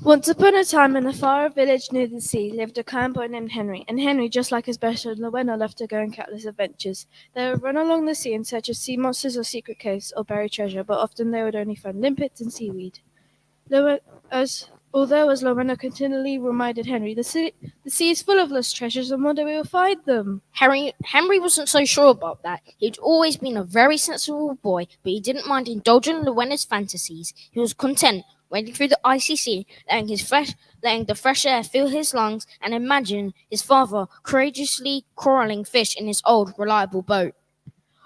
Once upon a time, in a far village near the sea, lived a kind boy named Henry. And Henry, just like his best friend Rowena, loved to go on countless adventures. They would run along the sea in search of sea monsters or secret caves or buried treasure, but often they would only find limpets and seaweed. Although, as Rowena continually reminded Henry, the sea is full of lost treasures, and one day we will find them. Henry wasn't so sure about that. He'd always been a very sensible boy, but he didn't mind indulging Llewellyn's fantasies. He was content, wading through the icy sea, letting the fresh air fill his lungs, and imagining his father courageously corralling fish in his old, reliable boat.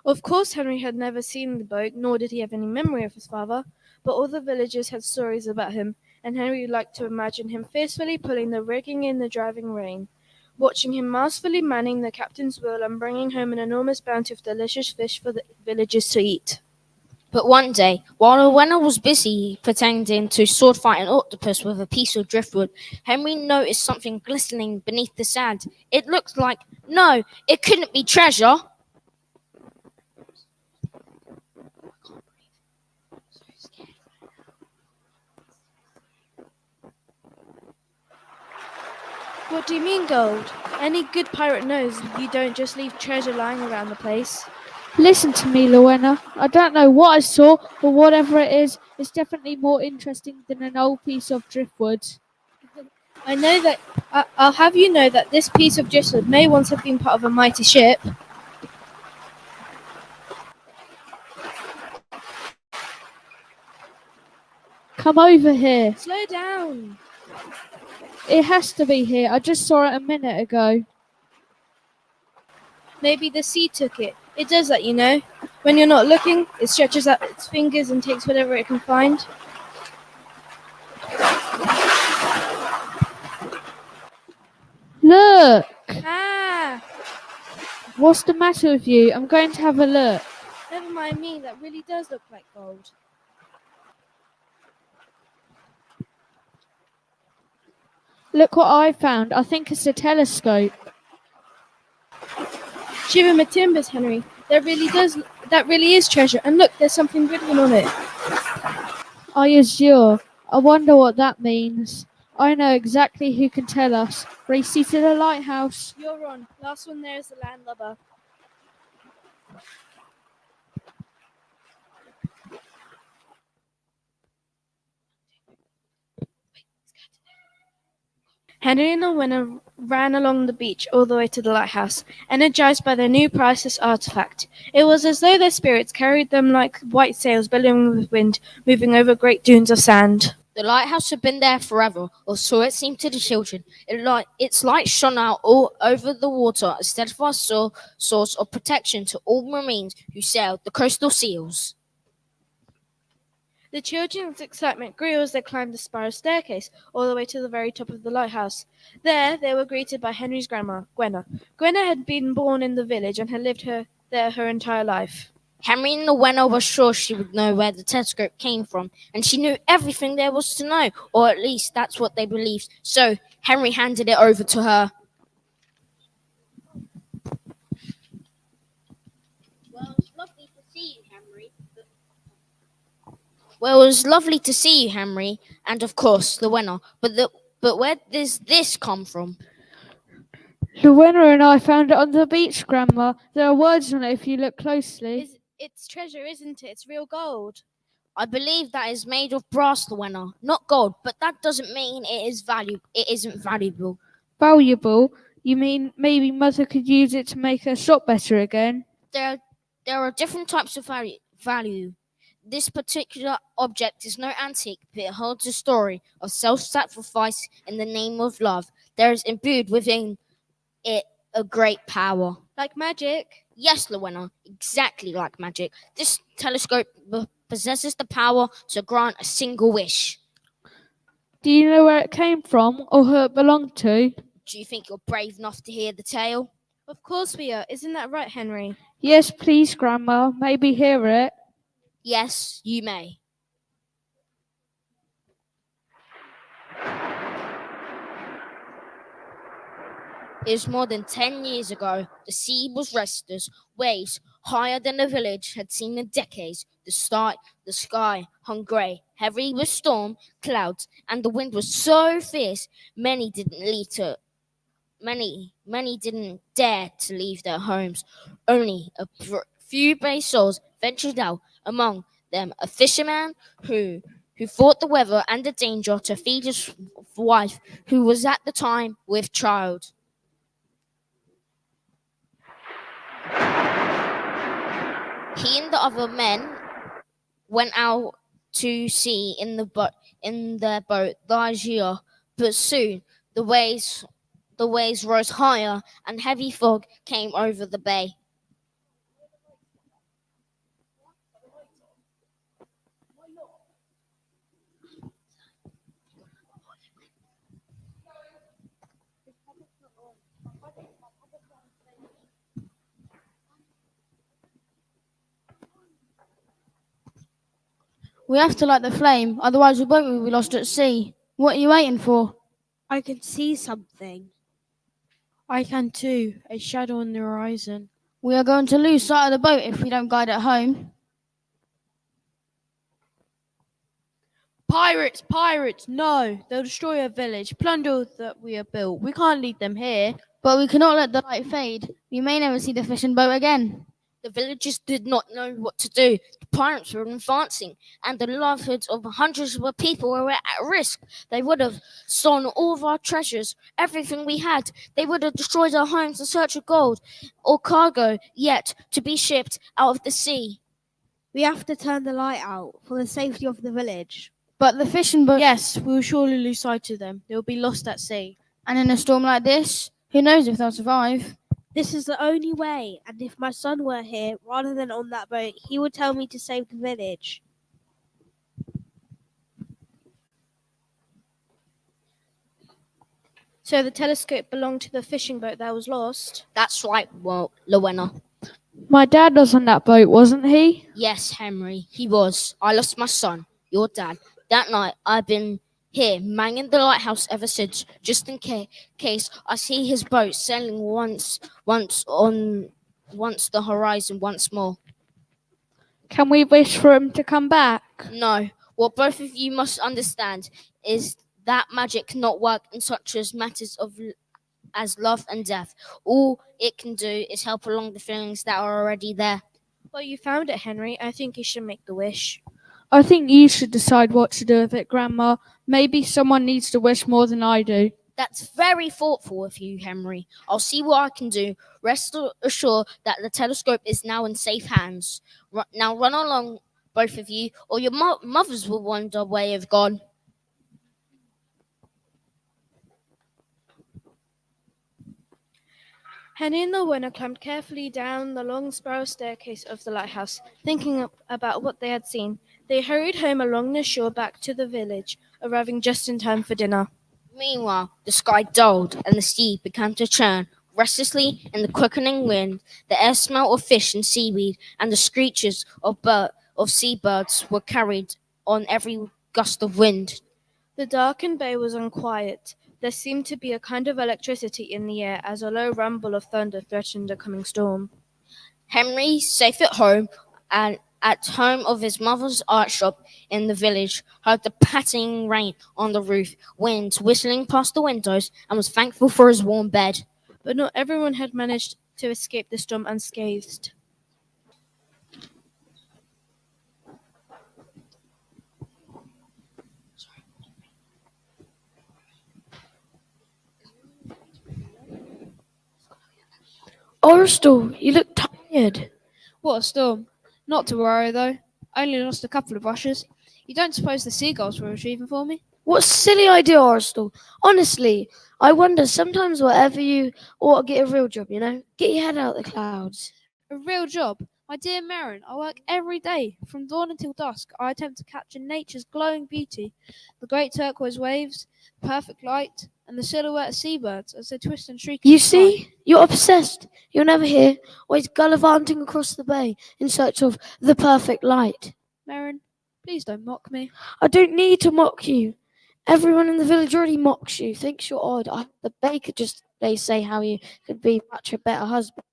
Of course, Henry had never seen the boat, nor did he have any memory of his father, but all the villagers had stories about him, and Henry liked to imagine him fiercely pulling the rigging in the driving rain, watching him masterfully manning the captain's wheel and bringing home an enormous bounty of delicious fish for the villagers to eat. But one day, while Rowena was busy pretending to sword fight an octopus with a piece of driftwood, Henry noticed something glistening beneath the sand. It looked like, no, it couldn't be treasure. What do you mean, gold? Any good pirate knows you don't just leave treasure lying around the place. Listen to me, Rowena. I don't know what I saw, but whatever it is, it's definitely more interesting than an old piece of driftwood. I know that I'll have you know that this piece of driftwood may once have been part of a mighty ship. Come over here. Slow down. It has to be here. I just saw it a minute ago. Maybe the sea took it. It does that, you know. When you're not looking, it stretches out its fingers and takes whatever it can find. Look! Ah! What's the matter with you? I'm going to have a look. Never mind me, that really does look like gold. Look what I found. I think it's a telescope. Shiver my timbers, Henry. That really is treasure. And look, there's something written on it. Are you sure? I wonder what that means. I know exactly who can tell us. Racy to the lighthouse. You're on. Last one there is the landlubber. Henry and Rowena ran along the beach all the way to the lighthouse, energized by their new priceless artifact. It was as though their spirits carried them like white sails billowing with wind, moving over great dunes of sand. The lighthouse had been there forever, or so it seemed to the children. Its light shone out all over the water, a steadfast source of protection to all marines who sailed the coastal seals. The children's excitement grew as they climbed the spiral staircase all the way to the very top of the lighthouse. There they were greeted by Henry's grandma, Gwenna. Gwenna had been born in the village and had lived there her entire life. Henry and Rowena were sure she would know where the telescope came from, and she knew everything there was to know, or at least that's what they believed. So Henry handed it over to her. Well, it's lovely to see you, Henry. And of course, Rowena. But where does this come from? Rowena and I found it on the beach, Grandma. There are words on it if you look closely. It's treasure, isn't it? It's real gold. I believe that is made of brass, Rowena, not gold. But that doesn't mean it isn't valuable. Valuable? You mean maybe Mother could use it to make her shop better again? There are different types of value. This particular object is no antique, but it holds a story of self-sacrifice in the name of love. There is imbued within it a great power. Like magic? Yes, Rowena, exactly like magic. This telescope possesses the power to grant a single wish. Do you know where it came from or who it belonged to? Do you think you're brave enough to hear the tale? Of course we are. Isn't that right, Henry? Yes, please, Grandma. Maybe hear it. Yes, you may. It was more than 10 years ago. The sea was restless. Waves higher than the village had seen in decades. The sky hung grey, heavy with storm clouds, and the wind was so fierce many didn't dare to leave their homes. Only a few brave souls ventured out, among them a fisherman who fought the weather and the danger to feed his wife, who was at the time with child. He and the other men went out to sea in their boat, the Aegea, but soon the waves the waves rose higher and heavy fog came over the bay. We have to light the flame, otherwise the boat will be lost at sea. What are you waiting for? I can see something. I can too, a shadow on the horizon. We are going to lose sight of the boat if we don't guide it home. Pirates! Pirates! No! They'll destroy our village, plunder all that we have built. We can't leave them here. But we cannot let the light fade. We may never see the fishing boat again. The villagers did not know what to do. The pirates were advancing, and the livelihoods of hundreds of people were at risk. They would have stolen all of our treasures, everything we had. They would have destroyed our homes in search of gold or cargo yet to be shipped out of the sea. We have to turn the light out for the safety of the village. But the fishing boat... Yes, we will surely lose sight of them. They will be lost at sea. And in a storm like this, who knows if they'll survive? This is the only way, and if my son were here rather than on that boat, he would tell me to save the village. So the telescope belonged to the fishing boat that was lost? That's right, Rowena. My dad was on that boat, wasn't he? Yes, Henry, he was. I lost my son, your dad. That night, I've been here, manging the lighthouse ever since, just in case I see his boat sailing once the horizon once more. Can we wish for him to come back? No, what both of you must understand is that magic cannot work in such as matters as love and death. All it can do is help along the feelings that are already there. Well, you found it, Henry. I think you should make the wish. I think you should decide what to do with it, Grandma. Maybe someone needs to wish more than I do. That's very thoughtful of you, Henry. I'll see what I can do. Rest assured that the telescope is now in safe hands. Now run along, both of you, or your mothers will wonder where you've gone. Henry and the winner climbed carefully down the long spiral staircase of the lighthouse, thinking about what they had seen. They hurried home along the shore back to the village, arriving just in time for dinner. Meanwhile, the sky dulled and the sea began to churn restlessly in the quickening wind. The air smelt of fish and seaweed, and the screeches of seabirds were carried on every gust of wind. The darkened bay was unquiet. There seemed to be a kind of electricity in the air as a low rumble of thunder threatened a coming storm. Henry, safe at home and at home of his mother's art shop in the village, heard the patting rain on the roof, wind whistling past the windows, and was thankful for his warm bed. But not everyone had managed to escape the storm unscathed. Orstal, you look tired. What a storm. Not to worry, though. I only lost a couple of brushes. You don't suppose the seagulls were retrieving for me? What a silly idea, Orstal. Honestly, I wonder sometimes whatever you ought to get a real job, Get your head out of the clouds. A real job? My dear Marin, I work every day. From dawn until dusk, I attempt to capture nature's glowing beauty, the great turquoise waves, perfect light, and the silhouette of seabirds as they twist and shriek. You see? You're obsessed. You're never here, always gallivanting across the bay in search of the perfect light. Marin, please don't mock me. I don't need to mock you. Everyone in the village already mocks you, thinks you're odd. The baker just they say how you could be much a better husband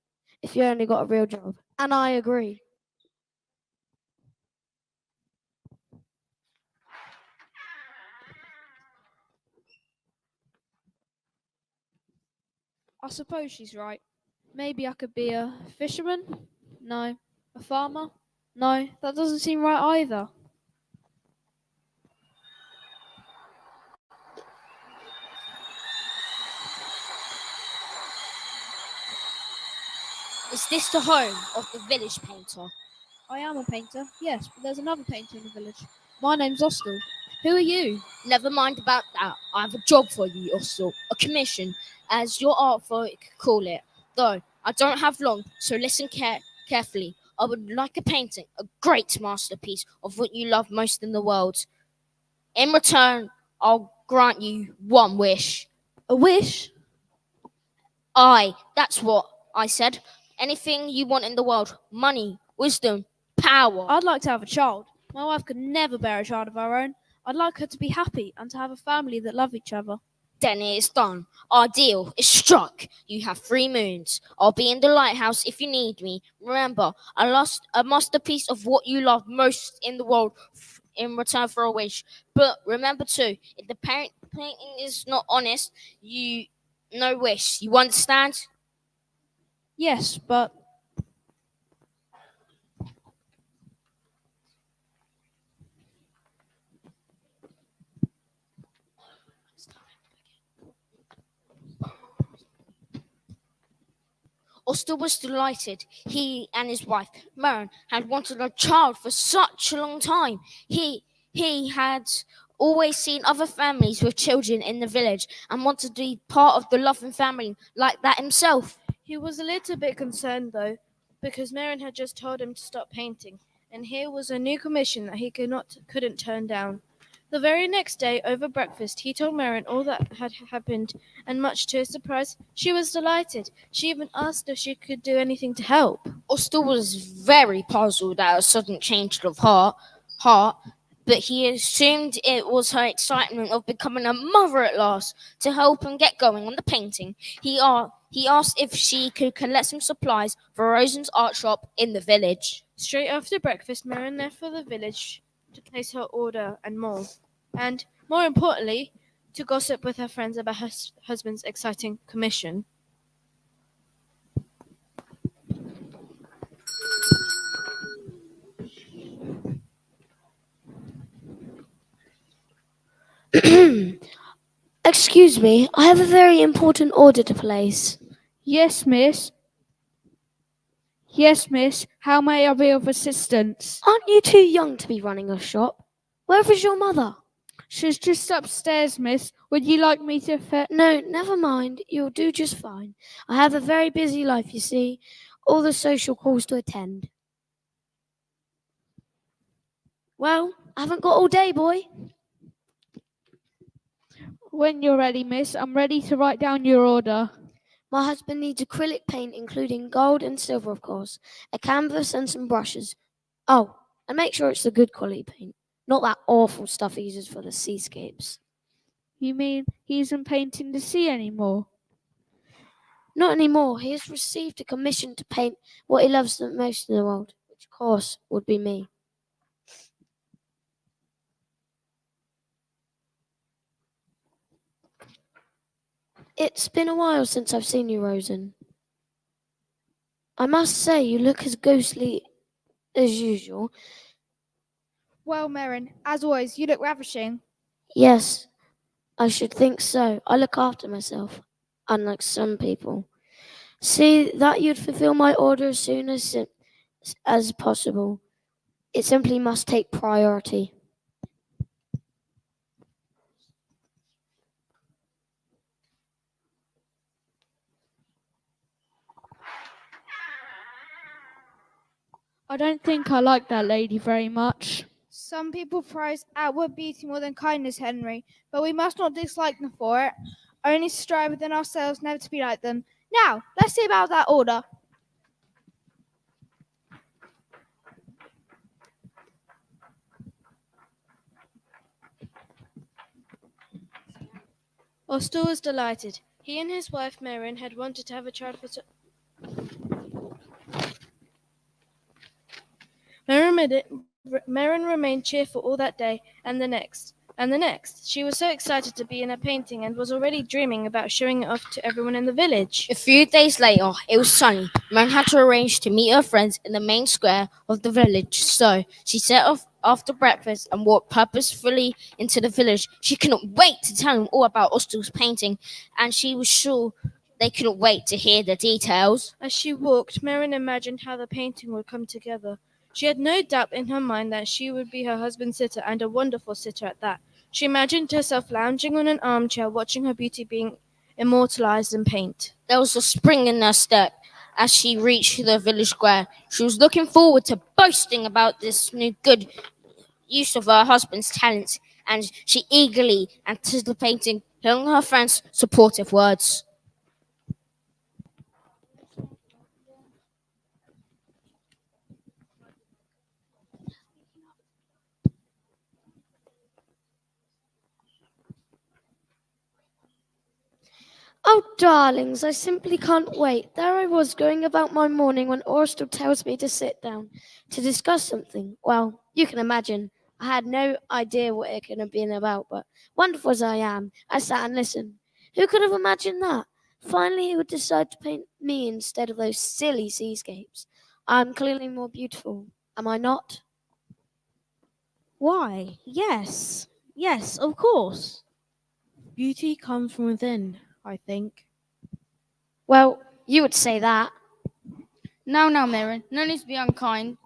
if you only got a real job. And I agree. I suppose she's right. Maybe I could be a fisherman? No. A farmer? No, that doesn't seem right either. Is this the home of the village painter? I am a painter, yes, but there's another painter in the village. My name's Oscar. Who are you? Never mind about that. I have a job for you, also. A commission, as your art folk call it. Though I don't have long, so listen carefully. I would like a painting, a great masterpiece of what you love most in the world. In return, I'll grant you one wish. A wish? Aye, that's what I said. Anything you want in the world. Money, wisdom, power. I'd like to have a child. My wife could never bear a child of her own. I'd like her to be happy and to have a family that love each other. Then it is done. Our deal is struck. You have 3 moons. I'll be in the lighthouse if you need me. Remember, I lost a masterpiece of what you love most in the world in return for a wish. But remember too, if the painting is not honest, you no wish. You understand? Yes, but Oster was delighted. He and his wife, Marin, had wanted a child for such a long time. He had always seen other families with children in the village and wanted to be part of the loving family like that himself. He was a little bit concerned though, because Marin had just told him to stop painting, and here was a new commission that he couldn't turn down. The very next day, over breakfast, he told Marin all that had happened, and much to his surprise, she was delighted. She even asked if she could do anything to help. Oster was very puzzled at a sudden change of heart, but he assumed it was her excitement of becoming a mother at last to help him get going on the painting. He asked if she could collect some supplies for Rosen's art shop in the village. Straight after breakfast, Marin left for the village to place her order and more. And, more importantly, to gossip with her friends about her husband's exciting commission. Excuse me, I have a very important order to place. yes, miss. Yes, miss. How may I be of assistance? Aren't you too young to be running a shop? Where is your mother? She's just upstairs, miss. Would you like me to No, never mind. You'll do just fine. I have a very busy life, you see. All the social calls to attend. Well, I haven't got all day, boy. When you're ready, miss, I'm ready to write down your order. My husband needs acrylic paint, including gold and silver, of course, a canvas and some brushes. Oh, and make sure it's the good quality paint, not that awful stuff he uses for the seascapes. You mean he isn't painting the sea anymore? Not anymore. He has received a commission to paint what he loves the most in the world, which, of course, would be me. It's been a while since I've seen you, Rosen. I must say, you look as ghostly as usual. Well, Merrin, as always, you look ravishing. Yes, I should think so. I look after myself, unlike some people. See that you'd fulfill my order as soon as possible. It simply must take priority. I don't think I like that lady very much. Some people prize outward beauty more than kindness, Henry, but we must not dislike them for it. Only strive within ourselves never to be like them. Now, let's see about that order. Oster was delighted. He and his wife Marion had wanted to have a child for Marion remained cheerful all that day and the next. And the next. She was so excited to be in a painting and was already dreaming about showing it off to everyone in the village. A few days later, it was sunny. Marion had to arrange to meet her friends in the main square of the village, so she set off after breakfast and walked purposefully into the village. She couldn't wait to tell them all about Ostel's painting, and she was sure they couldn't wait to hear the details. As she walked, Marion imagined how the painting would come together. She had no doubt in her mind that she would be her husband's sitter, and a wonderful sitter at that. She imagined herself lounging on an armchair, watching her beauty being immortalized in paint. There was a spring in her step as she reached the village square. She was looking forward to boasting about this new good use of her husband's talents, and she eagerly anticipated hearing her friends' supportive words. Oh, darlings, I simply can't wait. There I was going about my morning when Orstel tells me to sit down to discuss something. Well, you can imagine. I had no idea what it could have been about, but wonderful as I am, I sat and listened. Who could have imagined that? Finally, he would decide to paint me instead of those silly seascapes. I'm clearly more beautiful, am I not? Why, yes. Yes, of course. Beauty comes from within, I think. Well, you would say that. Now, Marion, no need to be unkind.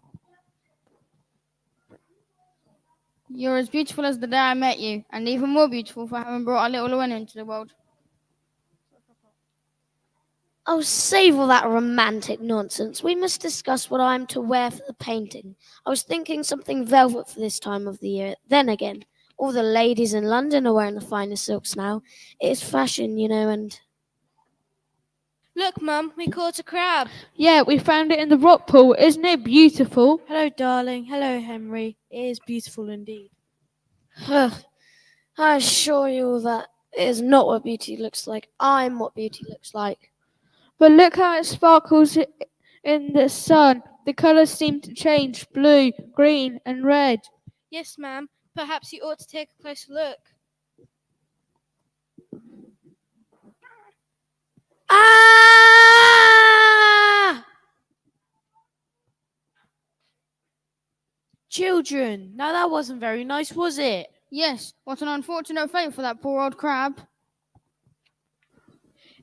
You're as beautiful as the day I met you, and even more beautiful for having brought our little Llewellyn into the world. Oh, save all that romantic nonsense. We must discuss what I am to wear for the painting. I was thinking something velvet for this time of the year. Then again, all the ladies in London are wearing the finest silks now. It is fashion, and... Look, Mum, we caught a crab. Yeah, we found it in the rock pool. Isn't it beautiful? Hello, darling. Hello, Henry. It is beautiful indeed. I assure you that it is not what beauty looks like. I'm what beauty looks like. But look how it sparkles in the sun. The colours seem to change: blue, green, and red. Yes, ma'am. Perhaps you ought to take a closer look. Ah! Children, now that wasn't very nice, was it? Yes, what an unfortunate fate for that poor old crab.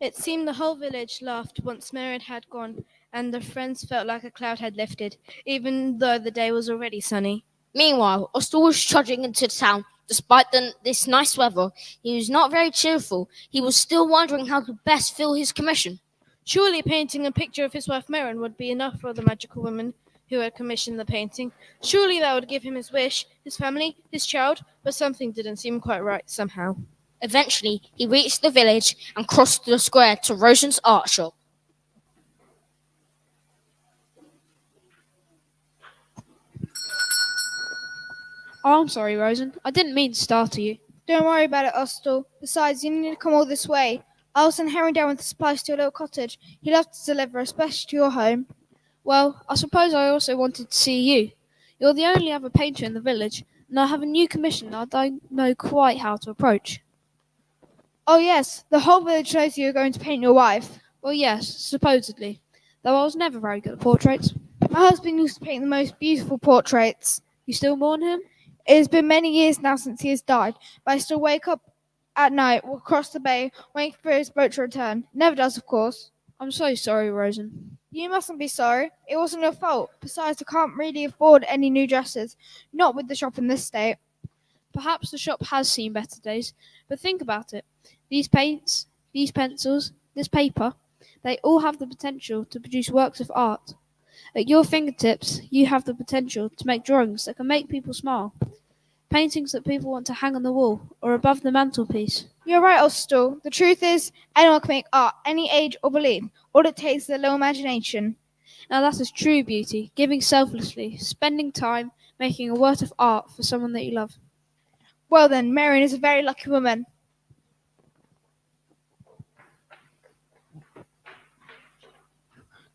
It seemed the whole village laughed once Marion had gone, and the friends felt like a cloud had lifted, even though the day was already sunny. Meanwhile, Ostel was trudging into town. Despite this nice weather, he was not very cheerful. He was still wondering how to best fill his commission. Surely painting a picture of his wife Marion would be enough for the magical woman who had commissioned the painting. Surely that would give him his wish, his family, his child, but something didn't seem quite right somehow. Eventually, he reached the village and crossed the square to Rosen's art shop. Oh, I'm sorry, Rosen. I didn't mean to startle you. Don't worry about it, Ostel. Besides, you need to come all this way. I'll send Henry down with the supplies to your little cottage. He'd love to deliver, especially to your home. Well, I suppose I also wanted to see you. You're the only other painter in the village, and I have a new commission I don't know quite how to approach. Oh, yes, the whole village knows you're going to paint your wife. Well, yes, supposedly. Though I was never very good at portraits. My husband used to paint the most beautiful portraits. You still mourn him? It has been many years now since he has died, but I still wake up at night, walk across the bay, waiting for his boat to return. Never does, of course. I'm so sorry, Rosen. You mustn't be sorry. It wasn't your fault. Besides, I can't really afford any new dresses. Not with the shop in this state. Perhaps the shop has seen better days, but think about it. These paints, these pencils, this paper, they all have the potential to produce works of art. At your fingertips, you have the potential to make drawings that can make people smile. Paintings that people want to hang on the wall or above the mantelpiece. You're right, Ostel. The truth is, anyone can make art, any age or belief. All it takes is a little imagination. Now that is true beauty, giving selflessly, spending time, making a work of art for someone that you love. Well then, Marion is a very lucky woman.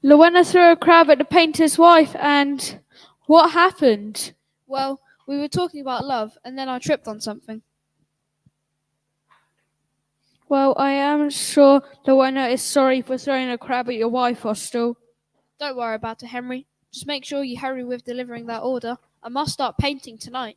Rowena threw a crab at the painter's wife, and what happened? Well, we were talking about love, and then I tripped on something. Well, I am sure Rowena is sorry for throwing a crab at your wife, Hostel. Don't worry about it, Henry. Just make sure you hurry with delivering that order. I must start painting tonight.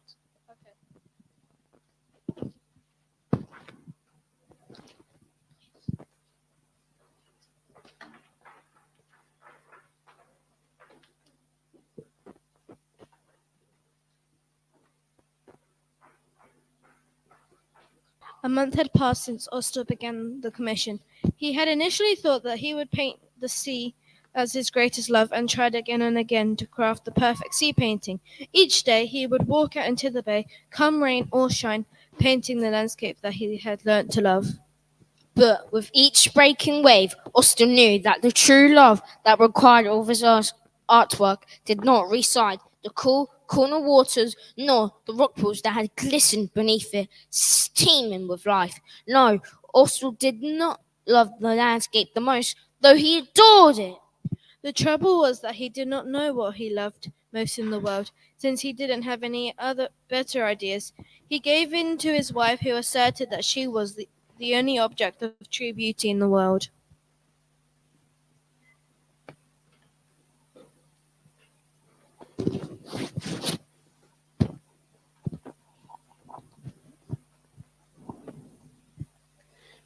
A month had passed since Ostor began the commission. He had initially thought that he would paint the sea as his greatest love and tried again and again to craft the perfect sea painting. Each day he would walk out into the bay, come rain or shine, painting the landscape that he had learnt to love. But with each breaking wave, Austin knew that the true love that required all of his artwork did not reside the cool, corner waters, nor the rock pools that had glistened beneath it, steaming with life. No, Austin did not love the landscape the most, though he adored it. The trouble was that he did not know what he loved most in the world, since he didn't have any other better ideas. He gave in to his wife, who asserted that she was the only object of true beauty in the world.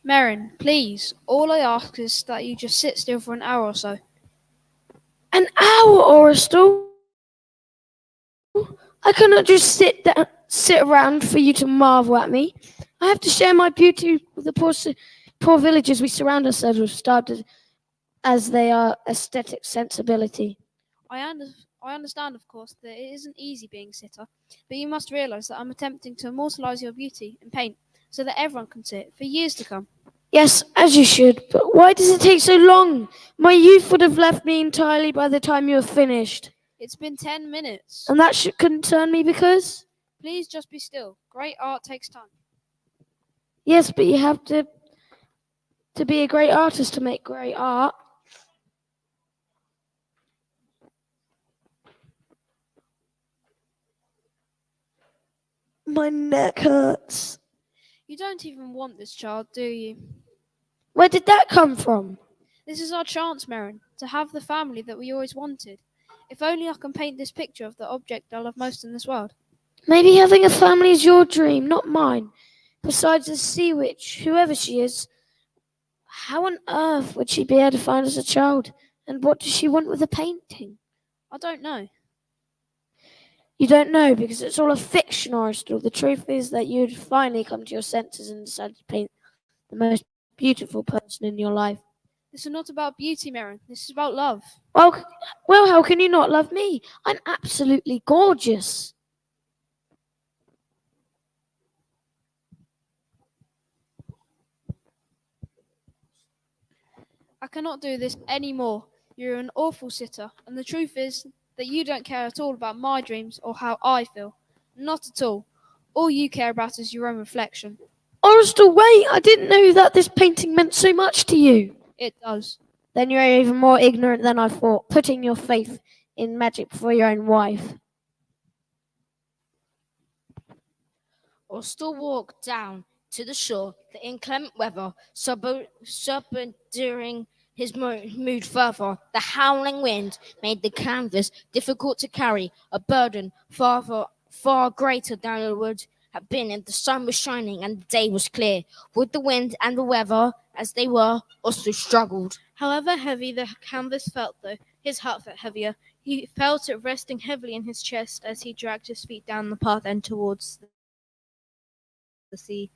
Merrin, please, all I ask is that you just sit still for an hour or so. An hour, Oristal? I cannot just sit around for you to marvel at me. I have to share my beauty with the poor villagers we surround ourselves with, started as they are aesthetic sensibility. I understand, of course, that it isn't easy being sitter, but you must realise that I'm attempting to immortalise your beauty in paint so that everyone can see it for years to come. Yes, as you should, but why does it take so long? My youth would have left me entirely by the time you have finished. It's been 10 minutes. And that should concern me because? Please just be still. Great art takes time. Yes, but you have to be a great artist to make great art. My neck hurts. You don't even want this child, do you? Where did that come from? This is our chance, Merrin, to have the family that we always wanted. If only I can paint this picture of the object I love most in this world. Maybe having a family is your dream, not mine. Besides the sea witch, whoever she is, how on earth would she be able to find us a child? And what does she want with a painting? I don't know. You don't know because it's all a fiction, Aristal. The truth is that you'd finally come to your senses and decided to paint the most beautiful person in your life. This is not about beauty, Merrin. This is about love. Well, how can you not love me? I'm absolutely gorgeous. I cannot do this anymore. You're an awful sitter, and the truth is that you don't care at all about my dreams or how I feel. Not at all. All you care about is your own reflection. Aristal, wait! I didn't know that this painting meant so much to you. It does. Then you're even more ignorant than I thought, putting your faith in magic before your own wife. Austin walked down to the shore. The inclement weather subduing his mood further. The howling wind made the canvas difficult to carry, a burden far greater than it would have been if the sun was shining and the day was clear. With the wind and the weather as they were, Austin struggled. However heavy the canvas felt, though, his heart felt heavier. He felt it resting heavily in his chest as he dragged his feet down the path and towards the sea.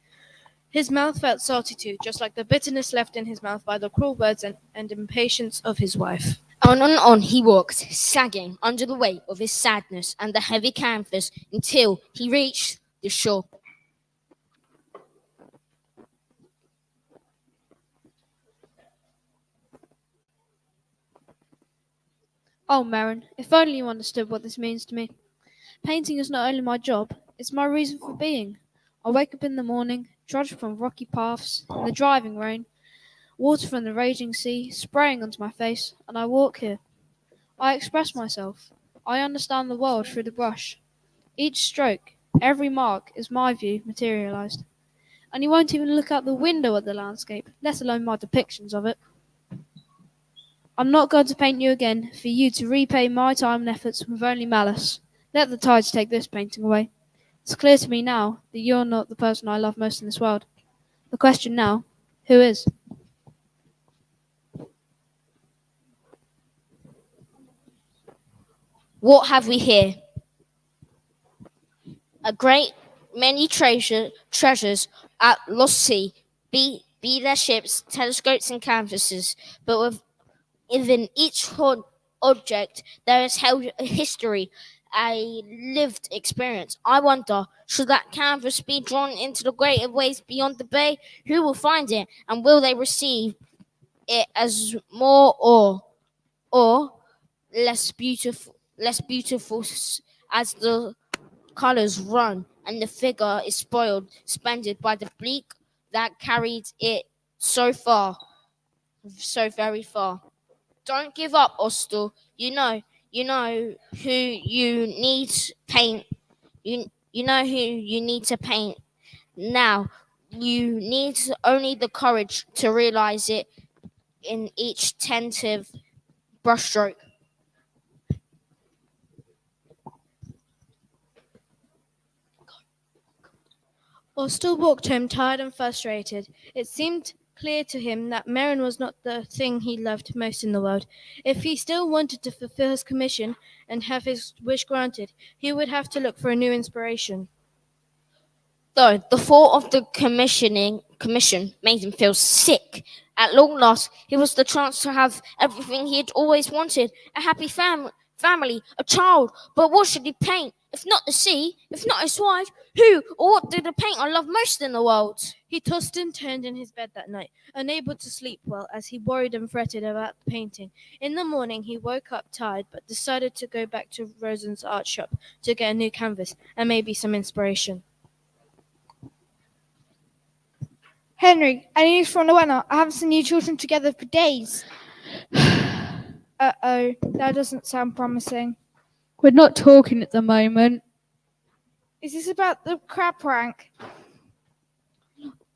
His mouth felt salty too, just like the bitterness left in his mouth by the cruel words and impatience of his wife. On and on he walked, sagging under the weight of his sadness and the heavy canvas until he reached the shore. Oh, Merrin, if only you understood what this means to me. Painting is not only my job, it's my reason for being. I wake up in the morning, trudge from rocky paths, in the driving rain, water from the raging sea spraying onto my face, and I walk here. I express myself. I understand the world through the brush. Each stroke, every mark is my view materialized. And you won't even look out the window at the landscape, let alone my depictions of it. I'm not going to paint you again for you to repay my time and efforts with only malice. Let the tides take this painting away. It's clear to me now that you're not the person I love most in this world. The question now, who is? What have we here? A great many treasures at lost sea, be their ships, telescopes, and canvases, but within each object there is held a history, a lived experience. I wonder, should that canvas be drawn into the greater waves beyond the bay? Who will find it, and will they receive it as more or less beautiful as the colors run, and the figure is spoiled, splendid by the bleak that carried it so far, so very far. Don't give up, Ostel. You know who you need paint. You know who you need to paint. Now, you need only the courage to realize it in each tentative brushstroke. Austell walked home tired and frustrated. It seemed clear to him that Merrin was not the thing he loved most in the world. If he still wanted to fulfill his commission and have his wish granted, he would have to look for a new inspiration. Though the thought of the commission made him feel sick. At long last, here was the chance to have everything he had always wanted: a happy family, a child. But what should he paint? If not the sea, if not his wife, who or what did the painter love most in the world? He tossed and turned in his bed that night, unable to sleep well as he worried and fretted about the painting. In the morning, he woke up tired, but decided to go back to Rosen's art shop to get a new canvas and maybe some inspiration. Henry, I need from the winner. I haven't seen you children together for days. Uh-oh, that doesn't sound promising. We're not talking at the moment. Is this about the crab prank?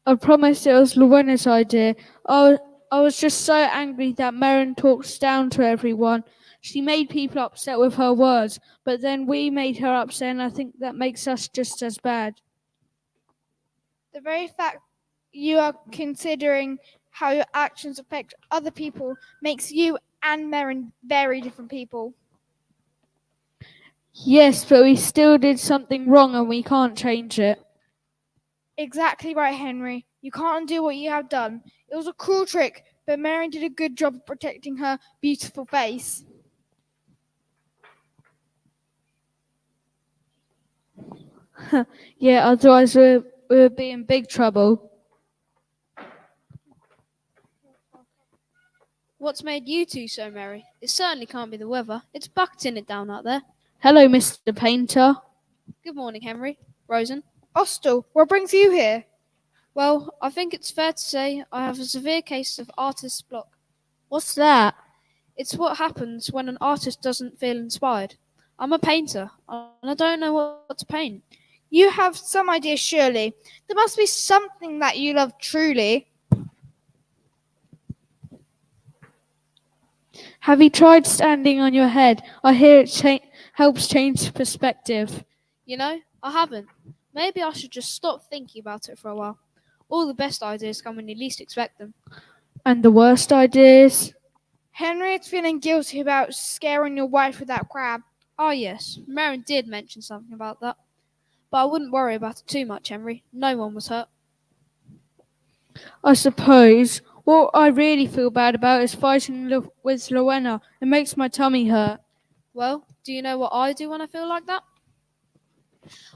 I promised it was Lorena's idea. I was just so angry that Merrin talks down to everyone. She made people upset with her words, but then we made her upset, and I think that makes us just as bad. The very fact you are considering how your actions affect other people makes you and Merrin very different people. Yes, but we still did something wrong and we can't change it. Exactly right, Henry. You can't undo what you have done. It was a cruel trick, but Merrin did a good job of protecting her beautiful face. Yeah, otherwise we would be in big trouble. What's made you two so merry? It certainly can't be the weather. It's bucketing it down out there. Hello, Mr. Painter. Good morning, Henry. Rosen. Austell, what brings you here? Well, I think it's fair to say I have a severe case of artist's block. What's that? It's what happens when an artist doesn't feel inspired. I'm a painter, and I don't know what to paint. You have some idea, surely. There must be something that you love truly. Have you tried standing on your head? I hear it helps change perspective. You know, I haven't. Maybe I should just stop thinking about it for a while. All the best ideas come when you least expect them. And the worst ideas? Henriette's feeling guilty about scaring your wife with that crab. Ah, yes, Merrin did mention something about that. But I wouldn't worry about it too much, Henry. No one was hurt. I suppose. What I really feel bad about is fighting with Rowena. It makes my tummy hurt. Well, do you know what I do when I feel like that?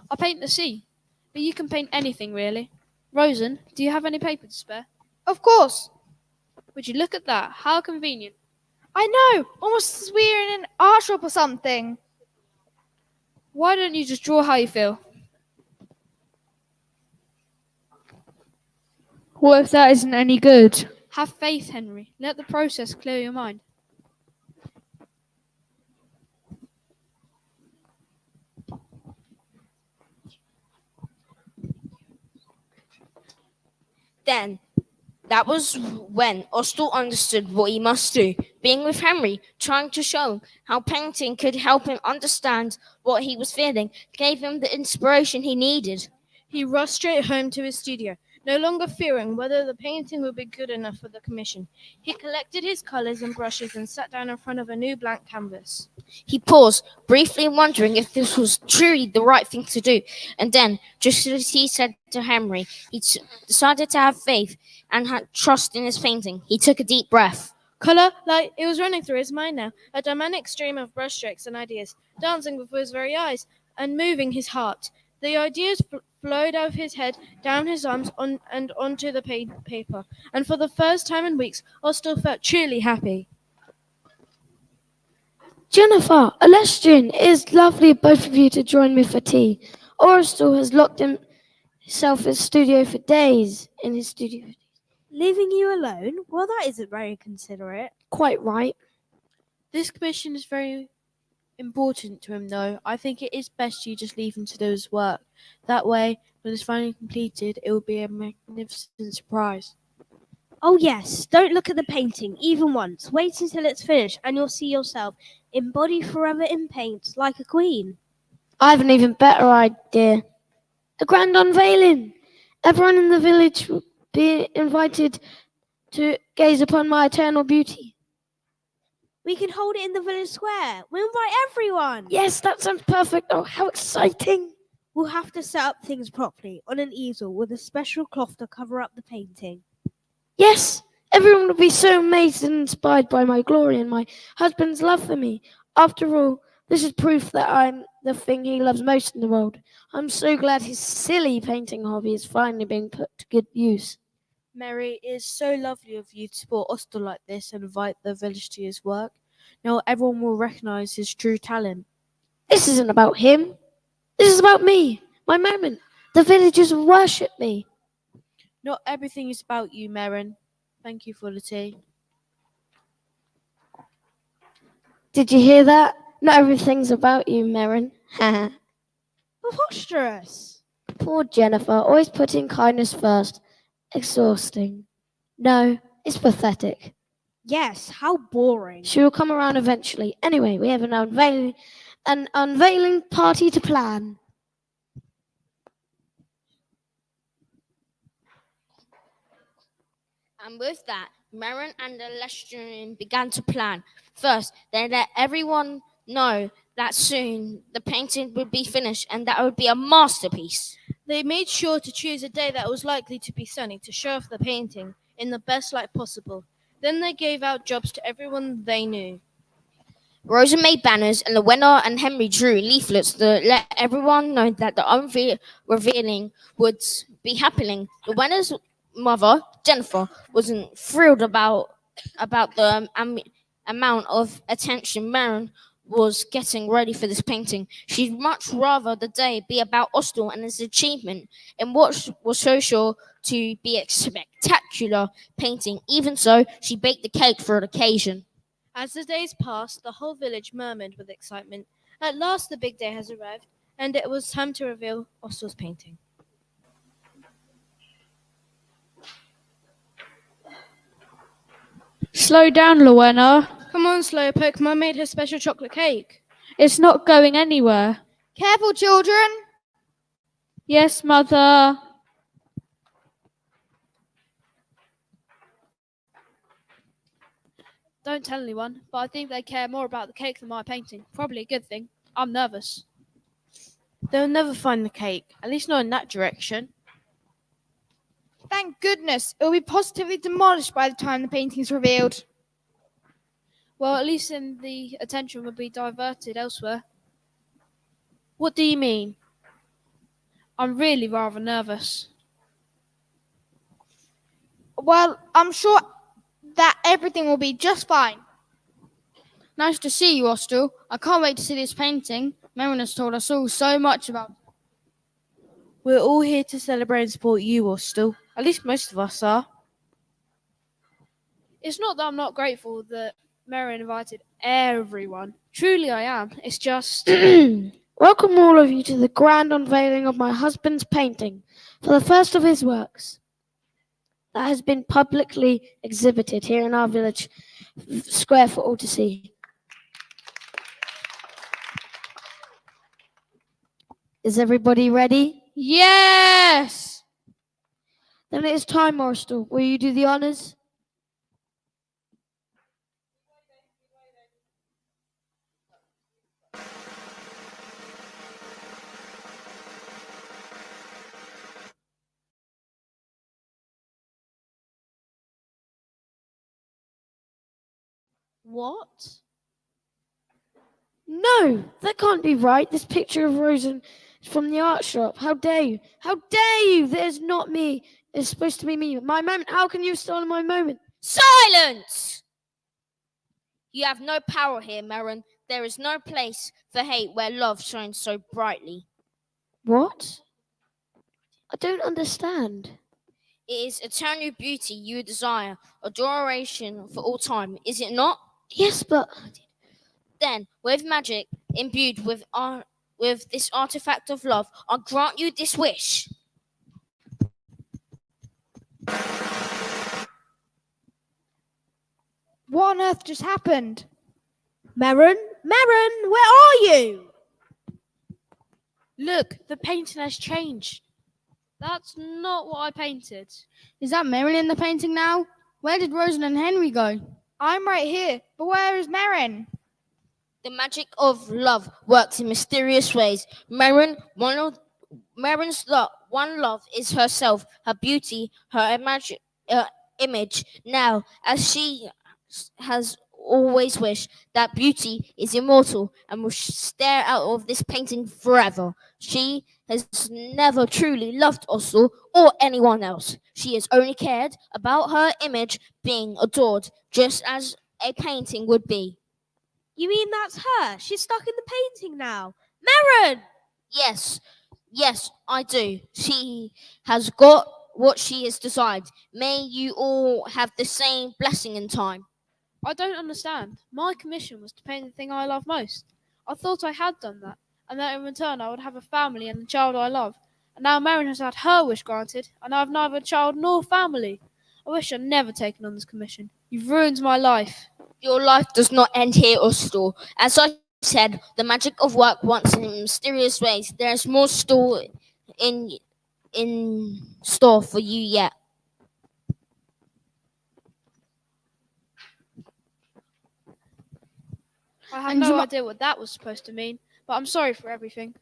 I paint the sea. But you can paint anything, really. Rosen, do you have any paper to spare? Of course. Would you look at that? How convenient. I know. Almost as we're in an art shop or something. Why don't you just draw how you feel? What if that isn't any good? Have faith, Henry. Let the process clear your mind. Then, that was when Ostal understood what he must do. Being with Henry, trying to show him how painting could help him understand what he was feeling, gave him the inspiration he needed. He rushed straight home to his studio, no longer fearing whether the painting would be good enough for the commission. He collected his colours and brushes and sat down in front of a new blank canvas. He paused, briefly wondering if this was truly the right thing to do, and then, just as he said to Henry, he decided to have faith and had trust in his painting. He took a deep breath. Colour, light, it was running through his mind now, a dynamic stream of brushstrokes and ideas, dancing before his very eyes and moving his heart. The ideas flowed out of his head, down his arms, and onto the paper. And for the first time in weeks, Ostel felt truly happy. Jennifer, Alestian, it is lovely of both of you to join me for tea. Orstal has locked himself in his studio for days. Leaving you alone? Well, that isn't very considerate. Quite right. This commission is very important to him, though. I think it is best you just leave him to do his work. That way, when it's finally completed, it will be a magnificent surprise. Oh, yes. Don't look at the painting, even once. Wait until it's finished, and you'll see yourself embodied forever in paint, like a queen. I have an even better idea. A grand unveiling. Everyone in the village will be invited to gaze upon my eternal beauty. We can hold it in the village square. We'll invite everyone. Yes, that sounds perfect. Oh, how exciting. We'll have to set up things properly on an easel with a special cloth to cover up the painting. Yes, everyone will be so amazed and inspired by my glory and my husband's love for me. After all, this is proof that I'm the thing he loves most in the world. I'm so glad his silly painting hobby is finally being put to good use. Mary, it is so lovely of you to support Ostel like this and invite the village to his work. Now everyone will recognise his true talent. This isn't about him. This is about me, my moment. The villagers worship me. Not everything is about you, Merrin. Thank you for the tea. Did you hear that? Not everything's about you, Merrin. Preposterous. Poor Jennifer, always putting kindness first. Exhausting. No, it's pathetic. Yes, how boring. She will come around eventually. Anyway, we have an unveiling party to plan. And with that, Merrin and the Lestrian began to plan. First, they let everyone know that soon the painting would be finished and that it would be a masterpiece. They made sure to choose a day that was likely to be sunny to show off the painting in the best light possible. Then they gave out jobs to everyone they knew. Rosa made banners, and Lowena and Henry drew leaflets to let everyone know that the unveiling would be happening. Lowena's mother, Jennifer, wasn't thrilled about the amount of attention Merrin was getting ready for this painting. She'd much rather the day be about Ostel and his achievement in what was so sure to be a spectacular painting. Even so, she baked the cake for an occasion. As the days passed, the whole village murmured with excitement. At last the big day has arrived, and it was time to reveal Ostel's painting. Slow down, Lowena. Come on, Slowpoke, Mum made her special chocolate cake. It's not going anywhere. Careful, children. Yes, Mother. Don't tell anyone, but I think they care more about the cake than my painting. Probably a good thing. I'm nervous. They'll never find the cake, at least not in that direction. Thank goodness. It will be positively demolished by the time the painting is revealed. Well, at least then the attention will be diverted elsewhere. What do you mean? I'm really rather nervous. Well, I'm sure that everything will be just fine. Nice to see you, Ostel. I can't wait to see this painting. Merrin has told us all so much about it. We're all here to celebrate and support you, Ostel. At least most of us are. It's not that I'm not grateful that Mary invited everyone. Truly I am. It's just Welcome all of you to the grand unveiling of my husband's painting for the first of his works that has been publicly exhibited here in our village square for all to see. Is everybody ready? Yes! Then it is time, Morstel. Will you do the honors? What? No, that can't be right. This picture of Rosen is from the art shop. How dare you? How dare you? That is not me. It's supposed to be me. My moment. How can you have stolen my moment? Silence! You have no power here, Marin. There is no place for hate where love shines so brightly. What? I don't understand. It is eternal beauty you desire, adoration for all time, is it not? Yes, but Then, with magic imbued with this artifact of love, I grant you this wish. What on earth just happened? Marin? Marin, where are you? Look, the painting has changed. that's not what I painted. Is that Mary in the painting now? Where did Rosen and Henry go? I'm right here, but where is Marin? The magic of love works in mysterious ways. Marin's one love is herself, her beauty, her image. Now, as she has always wished, that beauty is immortal and will stare out of this painting forever. She has never truly loved Oslo or anyone else. She has only cared about her image being adored, just as a painting would be. You mean that's her? She's stuck in the painting now. Marin! Yes, yes, I do. She has got what she has desired. May you all have the same blessing in time. I don't understand. My commission was to paint the thing I love most. I thought I had done that, and that in return I would have a family and the child I love. And now Marin has had her wish granted, and I have neither child nor family. I wish I'd never taken on this commission. You've ruined my life. Your life does not end here, Ostor. As I said, the magic of work works in mysterious ways. There is more in in store for you yet. I had And no you mu- idea what that was supposed to mean, but I'm sorry for everything.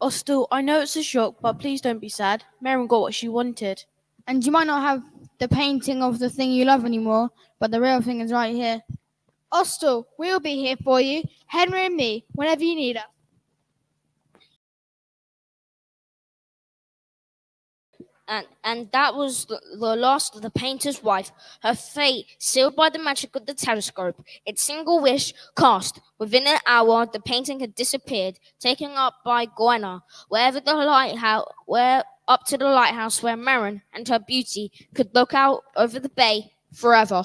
Ostel, I know it's a shock, but please don't be sad. Marin got what she wanted. And you might not have the painting of the thing you love anymore, but the real thing is right here. Ostel, we'll be here for you, Henry and me, whenever you need us. And that was the last of the painter's wife, her fate sealed by the magic of the telescope, its single wish cast. Within an hour, the painting had disappeared, taken up by Gwenna, up to the lighthouse where Marin and her beauty could look out over the bay forever.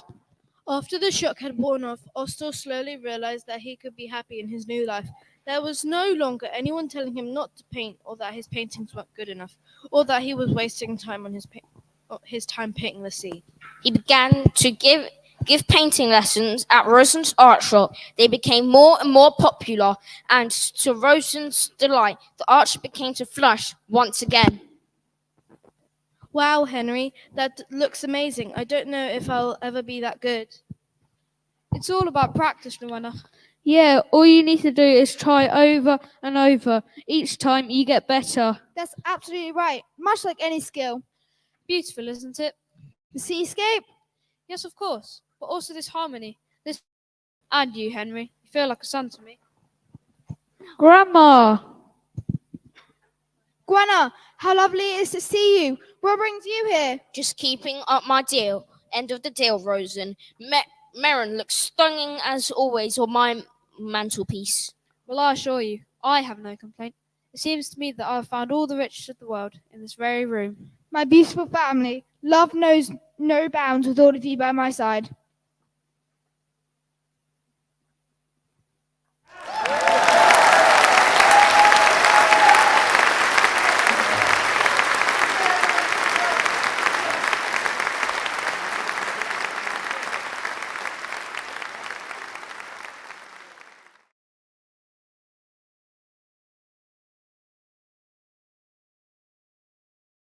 After the shock had worn off, Ostel slowly realized that he could be happy in his new life. There was no longer anyone telling him not to paint, or that his paintings weren't good enough, or that he was wasting time on his time painting the sea. He began to give painting lessons at Rosen's art shop. They became more and more popular, and to Rosen's delight, the art shop became to flourish once again. Wow, Henry, that looks amazing. I don't know if I'll ever be that good. It's all about practice, Luana. Yeah, all you need to do is try over and over. Each time you get better. That's absolutely right, much like any skill. Beautiful, isn't it? The seascape? Yes, of course. But also this harmony. This and you, Henry. You feel like a son to me. Grandma! Gwenna, how lovely it is to see you. What brings you here? Just keeping up my deal. End of the deal, Rosen. Marin looks stunning as always on my mantelpiece. Well, I assure you, I have no complaint. It seems to me that I have found all the riches of the world in this very room. My beautiful family. Love knows no bounds with all of you by my side.